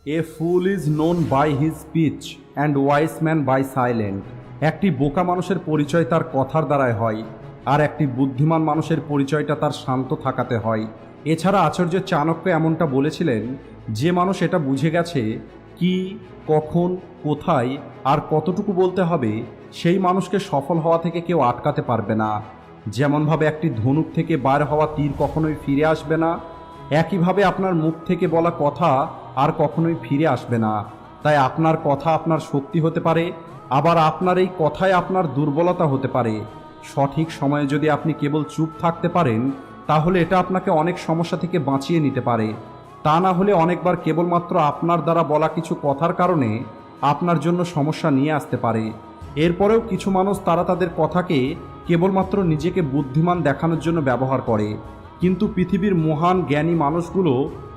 A fool is known by his speech and wise man by silent. একটি বোকা মানুষের পরিচয় তার কথার দ্বারাই হয়, আর একটি বুদ্ধিমান মানুষের পরিচয়টা তার শান্ত থাকাতে হয়। এছাড়া আচার্য চাণক্য এমনটা বলেছিলেন, যে মানুষ এটা বুঝে গেছে কি, কখন, কোথায় আর কতটুকু বলতে হবে, সেই মানুষকে সফল হওয়া থেকে কেউ আটকাতে পারবে না। যেমনভাবে একটি ধনুক থেকে বার হওয়া তীর কখনোই ফিরে আসবে না, একইভাবে আপনার মুখ থেকে বলা কথা আর কখনোই ফিরে আসবে না। তাই আপনার কথা আপনার শক্তি হতে পারে, আবার আপনার এই কথায় আপনার দুর্বলতা হতে পারে। সঠিক সময়ে যদি আপনি কেবল চুপ থাকতে পারেন, তাহলে এটা আপনাকে অনেক সমস্যা থেকে বাঁচিয়ে নিতে পারে। তা না হলে অনেকবার কেবলমাত্র আপনার দ্বারা বলা কিছু কথার কারণে আপনার জন্য সমস্যা নিয়ে আসতে পারে। এরপরেও কিছু মানুষ তারা তাদের কথাকে কেবলমাত্র নিজেকে বুদ্ধিমান দেখানোর জন্য ব্যবহার করে, কিন্তু পৃথিবীর মহান জ্ঞানী মানুষগুলো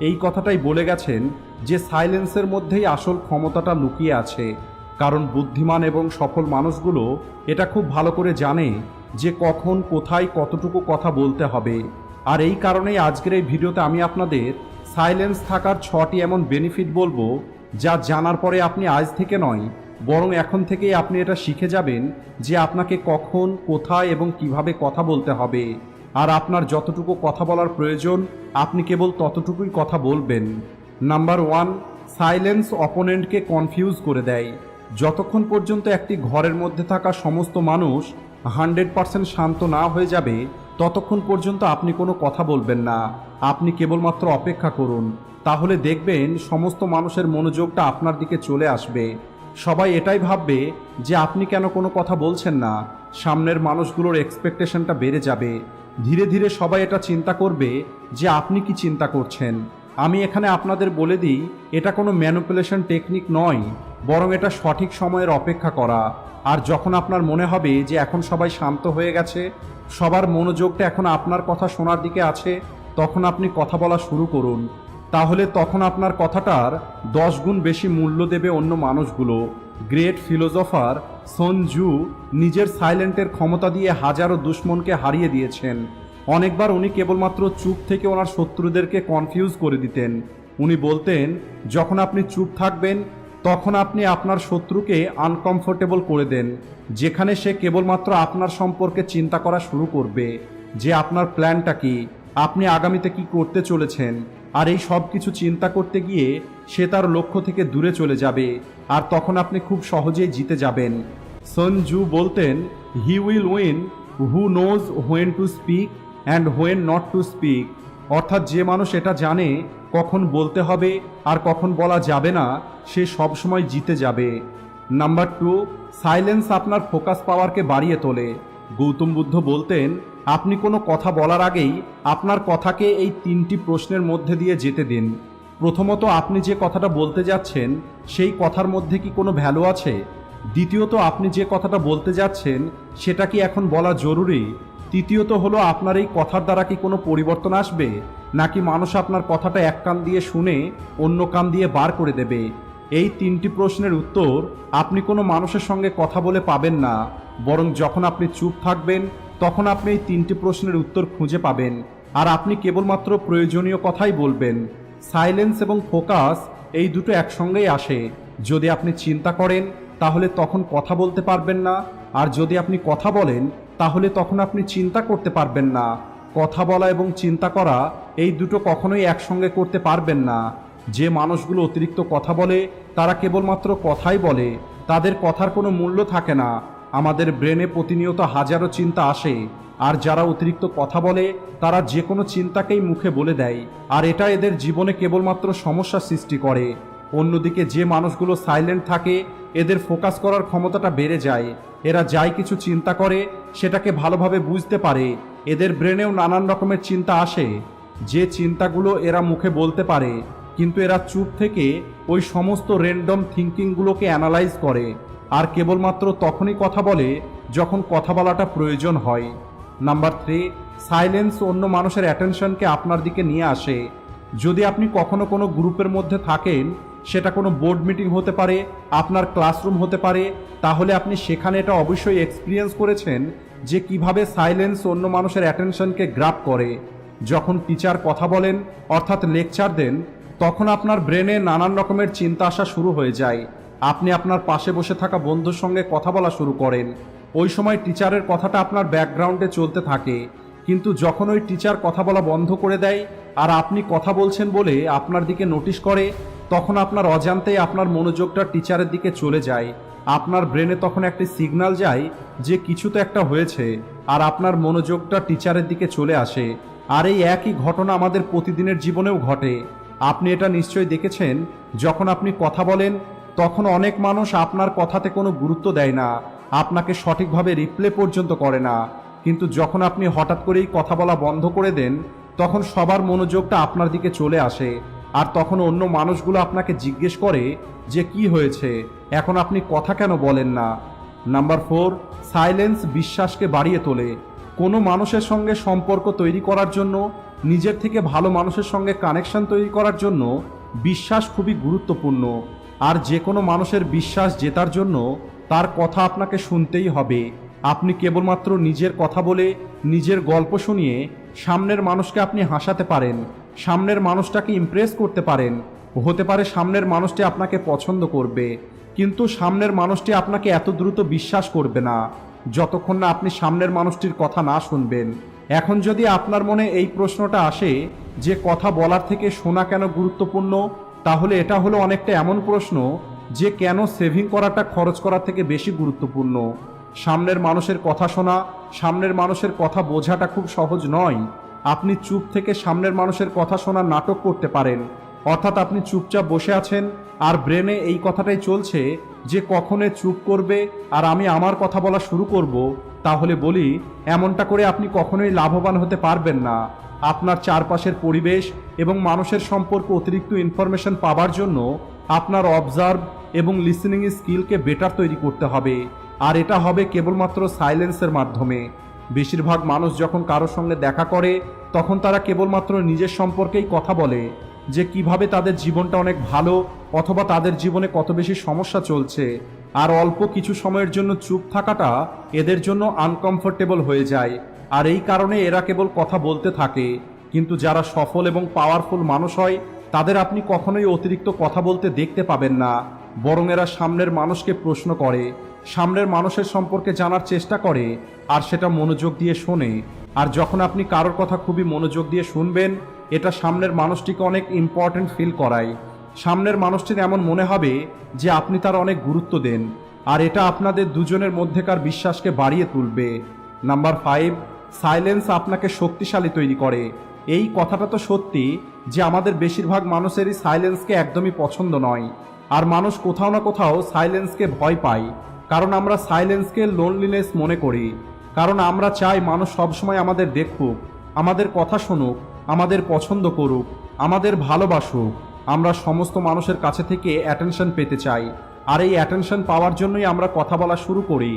এই কথাটাই বলে গেছেন যে সাইলেন্সের মধ্যেই আসল ক্ষমতাটা লুকিয়ে আছে। কারণ বুদ্ধিমান এবং সফল মানুষগুলো এটা খুব ভালো করে জানে যে কখন, কোথায়, কতটুকু কথা বলতে হবে। আর এই কারণেই আজকের এই ভিডিওতে আমি আপনাদের সাইলেন্স থাকার 6টি এমন বেনিফিট বলবো, যা জানার পরে আপনি আজ থেকে নয়, বরং এখন থেকেই আপনি এটা শিখে যাবেন যে আপনাকে কখন, কোথায় এবং কিভাবে কথা বলতে হবে। আর আপনার যতটুকু কথা বলার প্রয়োজন আপনি কেবল ততটুকুই কথা বলবেন। নাম্বার 1, সাইলেন্স অপোনেন্টকে কনফিউজ করে দেয়। যতক্ষণ পর্যন্ত একটি ঘরের মধ্যে থাকা সমস্ত মানুষ 100% শান্ত না হয়ে যাবে, ততক্ষণ পর্যন্ত আপনি কোনো কথা বলবেন না। আপনি কেবলমাত্র অপেক্ষা করুন, তাহলে দেখবেন সমস্ত মানুষের মনোযোগটা আপনার দিকে চলে আসবে। সবাই এটাই ভাববে যে আপনি কেন কোনো কথা বলছেন না। সামনের মানুষগুলোর এক্সপেকটেশনটা বেড়ে যাবে। ধীরে ধীরে সবাই এটা চিন্তা করবে যে আপনি কি চিন্তা করছেন। আমি এখানে আপনাদের বলে দিই, এটা কোনো ম্যানিপুলেশন টেকনিক নয়, বরং এটা সঠিক সময়ের অপেক্ষা করা। আর যখন আপনার মনে হবে যে এখন সবাই শান্ত হয়ে গেছে, সবার মনোযোগটা এখন আপনার কথা শোনার দিকে আছে, তখন আপনি কথা বলা শুরু করুন। তাহলে তখন আপনার কথাটার 10 গুণ বেশি মূল্য দেবে অন্য মানুষগুলো। গ্রেট ফিলোসফার সন জু নিজের সাইলেন্টের ক্ষমতা দিয়ে হাজারো দুশ্মনকে হারিয়ে দিয়েছেন। অনেকবার উনি কেবলমাত্র চুপ থেকে ওনার শত্রুদেরকে কনফিউজ করে দিতেন। উনি বলতেন, যখন আপনি চুপ থাকবেন তখন আপনি আপনার শত্রুকে আনকমফোর্টেবল করে দেন, যেখানে সে কেবলমাত্র আপনার সম্পর্কে চিন্তা করা শুরু করবে, যে আপনার প্ল্যানটা কি, আপনি আগামীতে কি করতে চলেছেন। আর এই সব কিছু চিন্তা করতে গিয়ে সে তার লক্ষ্য থেকে দূরে চলে যাবে, আর তখন আপনি খুব সহজেই জিতে যাবেন। সন জু বলতেন, he will win who knows when to speak and when not to speak. অর্থাৎ যে মানুষ এটা জানে কখন বলতে হবে আর কখন বলা যাবে না, সে সবসময় জিতে যাবে। নাম্বার 2, সাইলেন্স আপনার ফোকাস পাওয়ারকে বাড়িয়ে তোলে। গৌতম বুদ্ধ বলতেন, আপনি কোনো কথা বলার আগেই আপনার কথাকে এই 3টি প্রশ্নের মধ্যে দিয়ে যেতে দিন। প্রথমত, আপনি যে কথাটা বলতে যাচ্ছেন সেই কথার মধ্যে কি কোনো ভ্যালু আছে? দ্বিতীয়ত, আপনি যে কথাটা বলতে যাচ্ছেন সেটা কি এখন বলা জরুরি? তৃতীয়ত হলো, আপনার এই কথার দ্বারা কি কোনো পরিবর্তন আসবে, নাকি মানুষ আপনার কথাটা এক কান দিয়ে শুনে অন্য কান দিয়ে বার করে দেবে? এই 3টি প্রশ্নের উত্তর আপনি কোনো মানুষের সঙ্গে কথা বলে পাবেন না, বরং যখন আপনি চুপ থাকবেন তখন আপনি এই 3টি প্রশ্নের উত্তর খুঁজে পাবেন, আর আপনি কেবলমাত্র প্রয়োজনীয় কথাই বলবেন। সাইলেন্স এবং ফোকাস এই দুটো একসঙ্গেই আসে। যদি আপনি চিন্তা করেন তাহলে তখন কথা বলতে পারবেন না, আর যদি আপনি কথা বলেন তাহলে তখন আপনি চিন্তা করতে পারবেন না। কথা বলা এবং চিন্তা করা এই দুটো কখনোই একসঙ্গে করতে পারবেন না। যে মানুষগুলো অতিরিক্ত কথা বলে তারা কেবলমাত্র কথাই বলে, তাদের কথার কোনো মূল্য থাকে না। আমাদের ব্রেনে প্রতিনিয়ত হাজারো চিন্তা আসে, আর যারা অতিরিক্ত কথা বলে তারা যে কোনো চিন্তাকেই মুখে বলে দেয়, আর এটা এদের জীবনে কেবলমাত্র সমস্যা সৃষ্টি করে। অন্যদিকে যে মানুষগুলো সাইলেন্ট থাকে এদের ফোকাস করার ক্ষমতাটা বেড়ে যায়। এরা যাই কিছু চিন্তা করে সেটাকে ভালোভাবে বুঝতে পারে। এদের ব্রেনেও নানান রকমের চিন্তা আসে, যে চিন্তাগুলো এরা মুখে বলতে পারে, কিন্তু এরা চুপ থেকে ওই সমস্ত র্যান্ডম থিঙ্কিংগুলোকে অ্যানালাইজ করে, আর কেবলমাত্র তখনই কথা বলে যখন কথা বলাটা প্রয়োজন হয়। নাম্বার 3, সাইলেন্স অন্য মানুষের অ্যাটেনশনকে আপনার দিকে নিয়ে আসে। যদি আপনি কখনো কোনো গ্রুপের মধ্যে থাকেন, সেটা কোনো বোর্ড মিটিং হতে পারে, আপনার ক্লাসরুম হতে পারে, তাহলে আপনি সেখানে এটা অবশ্যই এক্সপিরিয়েন্স করেছেন যে কিভাবে সাইলেন্স অন্য মানুষের অ্যাটেনশনকে গ্রাব করে। যখন টিচার কথা বলেন অর্থাৎ লেকচার দেন, তখন আপনার ব্রেনে নানান রকমের চিন্তা আসা শুরু হয়ে যায়। আপনি আপনার পাশে বসে থাকা বন্ধুর সঙ্গে কথা বলা শুরু করেন। ওই সময় টিচারের কথাটা আপনার ব্যাকগ্রাউন্ডে চলতে থাকে, কিন্তু যখন ওই টিচার কথা বলা বন্ধ করে দেয় আর আপনি কথা বলছেন বলে আপনার দিকে নোটিশ করে, তখন আপনার অজান্তেই আপনার মনোযোগটা টিচারের দিকে চলে যায়। আপনার ব্রেনে তখন একটি সিগন্যাল যায় যে কিছু তো একটা হয়েছে, আর আপনার মনোযোগটা টিচারের দিকে চলে আসে। আর এই একই ঘটনা আমাদের প্রতিদিনের জীবনেও ঘটে। আপনি এটা নিশ্চয়ই দেখেছেন, যখন আপনি কথা বলেন তখন অনেক মানুষ আপনার কথাতে কোনো গুরুত্ব দেয় না, আপনাকে সঠিকভাবে রিপ্লে পর্যন্ত করে না। কিন্তু যখন আপনি হঠাৎ করেই কথা বলা বন্ধ করে দেন, তখন সবার মনোযোগটা আপনার দিকে চলে আসে। আর তখন অন্য মানুষগুলো আপনাকে জিজ্ঞেস করে যে কি হয়েছে, এখন আপনি কথা কেন বলেন না। নাম্বার 4, সাইলেন্স বিশ্বাসকে বাড়িয়ে তোলে। কোনো মানুষের সঙ্গে সম্পর্ক তৈরি করার জন্য, নিজের থেকে ভালো মানুষের সঙ্গে কানেকশন তৈরি করার জন্য বিশ্বাস খুবই গুরুত্বপূর্ণ। আর যে কোনো মানুষের বিশ্বাস জেতার জন্য তার কথা আপনাকে শুনতেই হবে। আপনি কেবলমাত্র নিজের কথা বলে, নিজের গল্প শুনিয়ে সামনের মানুষকে আপনি হাসাতে পারেন, সামনের মানুষটাকে ইমপ্রেস করতে পারেন। হতে পারে সামনের মানুষটি আপনাকে পছন্দ করবে, কিন্তু সামনের মানুষটি আপনাকে এত দ্রুত বিশ্বাস করবে না যতক্ষণ না আপনি সামনের মানুষটির কথা না শুনবেন। এখন যদি আপনার মনে এই প্রশ্নটা আসে যে কথা বলার থেকে শোনা কেন গুরুত্বপূর্ণ, তাহলে এটা হলো অনেকটা এমন প্রশ্ন যে কেন সেভিং করাটা খরচ করার থেকে বেশি গুরুত্বপূর্ণ। সামনের মানুষের কথা শোনা, সামনের মানুষের কথা বোঝাটা খুব সহজ নয়। আপনি চুপ থেকে সামনের মানুষের কথা শোনার নাটক করতে পারেন, অর্থাৎ আপনি চুপচাপ বসে আছেন আর ব্রেনে এই কথাটাই চলছে যে কখনো চুপ করবে আর আমি আমার কথা বলা শুরু করব। তাহলে বলি, এমনটা করে আপনি কখনোই লাভবান হতে পারবেন না। আপনার চারপাশের পরিবেশ এবং মানুষের সম্পর্কে অতিরিক্ত ইনফরমেশন পাওয়ার জন্য আপনার অবজার্ভ এবং লিসেনিং স্কিলকে বেটার তৈরি করতে হবে। আর এটা হবে কেবলমাত্র সাইলেন্সের মাধ্যমে। বেশিরভাগ মানুষ যখন কারোর সঙ্গে দেখা করে তখন তারা কেবলমাত্র নিজের সম্পর্কেই কথা বলে, যে কিভাবে তাদের জীবনটা অনেক ভালো অথবা তাদের জীবনে কত বেশি সমস্যা চলছে। আর অল্প কিছু সময়ের জন্য চুপ থাকাটা এদের জন্য আনকমফোর্টেবল হয়ে যায়, আর এই কারণে এরা কেবল কথা বলতে থাকে। কিন্তু যারা সফল এবং পাওয়ারফুল মানুষ হয় তাদের আপনি কখনোই অতিরিক্ত কথা বলতে দেখতে পাবেন না, বরং এরা সামনের মানুষকে প্রশ্ন করে, সামনের মানুষের সম্পর্কে জানার চেষ্টা করে, আর সেটা মনোযোগ দিয়ে শোনে। আর যখন আপনি কারোর কথা খুবই মনোযোগ দিয়ে শুনবেন, এটা সামনের মানুষটিকে অনেক ইম্পর্ট্যান্ট ফিল করায়। সামনের মানুষটির এমন মনে হবে যে আপনি তার অনেক গুরুত্ব দেন, আর এটা আপনাদের দুজনের মধ্যেকার বিশ্বাসকে বাড়িয়ে তুলবে। নাম্বার 5, সাইলেন্স আপনাকে শক্তিশালী তৈরি করে। এই কথাটা তো সত্যি যে আমাদের বেশিরভাগ মানুষেরই সাইলেন্সকে একদমই পছন্দ নয়, আর মানুষ কোথাও না কোথাও সাইলেন্সকে ভয় পায়, কারণ আমরা সাইলেন্সকে লোনলিনেস মনে করি। কারণ আমরা চাই মানুষ সবসময় আমাদের দেখুক, আমাদের কথা শুনুক, আমাদের পছন্দ করুক, আমাদের ভালোবাসুক। আমরা সমস্ত মানুষের কাছে থেকে অ্যাটেনশন পেতে চাই, আর এই অ্যাটেনশন পাওয়ার জন্যই আমরা কথা বলা শুরু করি।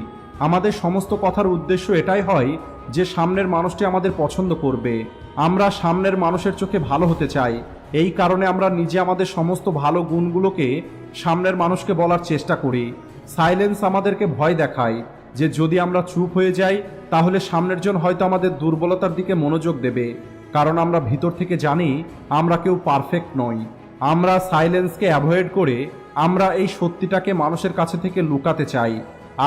আমাদের সমস্ত কথার উদ্দেশ্য এটাই হয় যে সামনের মানুষটি আমাদের পছন্দ করবে। আমরা সামনের মানুষের চোখে ভালো হতে চাই, এই কারণে আমরা নিজে আমাদের সমস্ত ভালো গুণগুলোকে সামনের মানুষকে বলার চেষ্টা করি। সাইলেন্স আমাদেরকে ভয় দেখায় যে যদি আমরা চুপ হয়ে যাই তাহলে সামনের জন হয়তো আমাদের দুর্বলতার দিকে মনোযোগ দেবে, কারণ আমরা ভিতর থেকে জানি আমরা কেউ পারফেক্ট নই। আমরা সাইলেন্সকে অ্যাভয়েড করে আমরা এই সত্যিটাকে মানুষের কাছে থেকে লুকাতে চাই,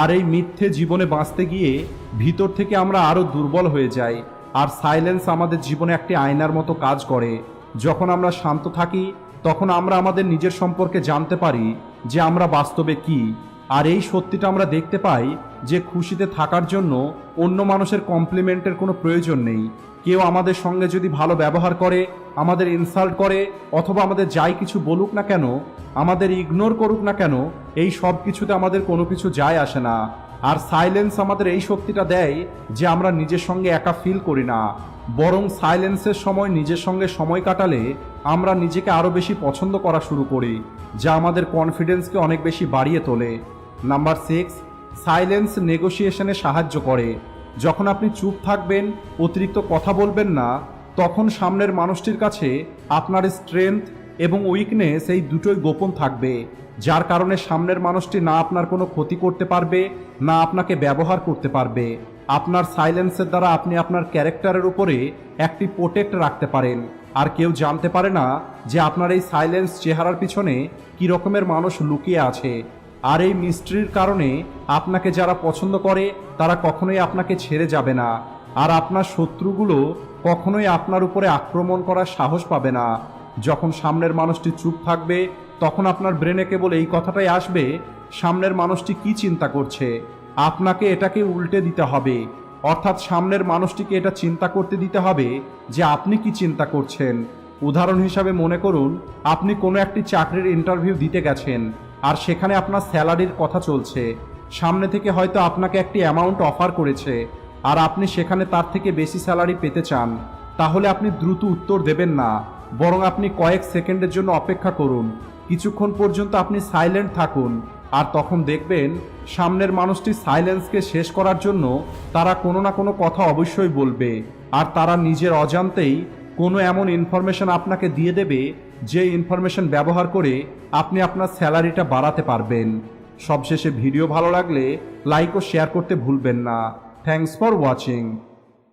আর এই মিথ্যে জীবনে বাঁচতে গিয়ে ভিতর থেকে আমরা আরও দুর্বল হয়ে যাই। আর সাইলেন্স আমাদের জীবনে একটি আয়নার মতো কাজ করে। যখন আমরা শান্ত থাকি তখন আমরা আমাদের নিজের সম্পর্কে জানতে পারি যে আমরা বাস্তবে কি। আর এই সত্যিটা আমরা দেখতে পাই যে খুশিতে থাকার জন্য অন্য মানুষের কমপ্লিমেন্টের কোনো প্রয়োজন নেই। কেউ আমাদের সঙ্গে যদি ভালো ব্যবহার করে, আমাদের ইনসাল্ট করে, অথবা আমাদের যাই কিছু বলুক না কেন, আমাদের ইগনোর করুক না কেন, এই সব কিছুতে আমাদের কোনো কিছু যায় আসে না। আর সাইলেন্স আমাদের এই শক্তিটা দেয় যে আমরা নিজের সঙ্গে একা ফিল করি না, বরং সাইলেন্সের সময় নিজের সঙ্গে সময় কাটালে আমরা নিজেকে আরও বেশি পছন্দ করা শুরু করি, যা আমাদের কনফিডেন্সকে অনেক বেশি বাড়িয়ে তোলে। নাম্বার 6, সাইলেন্স নেগোসিয়েশনে সাহায্য করে। যখন আপনি চুপ থাকবেন, অতিরিক্ত কথা বলবেন না, তখন সামনের মানুষটির কাছে আপনার স্ট্রেংথ এবং উইকনেস এই দুটোই গোপন থাকবে, যার কারণে সামনের মানুষটি না আপনার কোনো ক্ষতি করতে পারবে, না আপনাকে ব্যবহার করতে পারবে। আপনার সাইলেন্সের দ্বারা আপনি আপনার ক্যারেক্টারের উপরে একটি প্রোটেক্ট রাখতে পারেন, আর কেউ জানতে পারে না যে আপনার এই সাইলেন্স চেহারার পিছনে কী রকমের মানুষ লুকিয়ে আছে। আর এই মিস্ট্রির কারণে আপনাকে যারা পছন্দ করে তারা কখনোই আপনাকে ছেড়ে যাবে না, আর আপনার শত্রুগুলো কখনোই আপনার উপরে আক্রমণ করার সাহস পাবে না। যখন সামনের মানুষটি চুপ থাকবে তখন আপনার ব্রেনে কেবল এই কথাটাই আসবে, সামনের মানুষটি কি চিন্তা করছে। আপনাকে এটাকে উল্টে দিতে হবে, অর্থাৎ সামনের মানুষটিকে এটা চিন্তা করতে দিতে হবে যে আপনি কি চিন্তা করছেন। উদাহরণ হিসাবে মনে করুন, আপনি কোনো একটি চাকরির ইন্টারভিউ দিতে গেছেন, আর সেখানে আপনার স্যালারির কথা চলছে। সামনে থেকে হয়তো আপনাকে একটি অ্যামাউন্ট অফার করেছে, আর আপনি সেখানে তার থেকে বেশি স্যালারি পেতে চান। তাহলে আপনি দ্রুত উত্তর দেবেন না, বরং আপনি কয়েক সেকেন্ডের জন্য অপেক্ষা করুন। কিছুক্ষণ পর্যন্ত আপনি সাইলেন্ট থাকুন, আর তখন দেখবেন সামনের মানুষটি সাইলেন্সকে শেষ করার জন্য তারা কোনো না কোনো কথা অবশ্যই বলবে, আর তারা নিজের অজান্তেই কোনো এমন ইনফরমেশন আপনাকে দিয়ে দেবে যে ইনফরমেশন ব্যবহার করে আপনি আপনার স্যালারিটা বাড়াতে পারবেন। সবশেষে ভিডিও ভালো লাগলে লাইক ও শেয়ার করতে ভুলবেন না। Thanks for watching.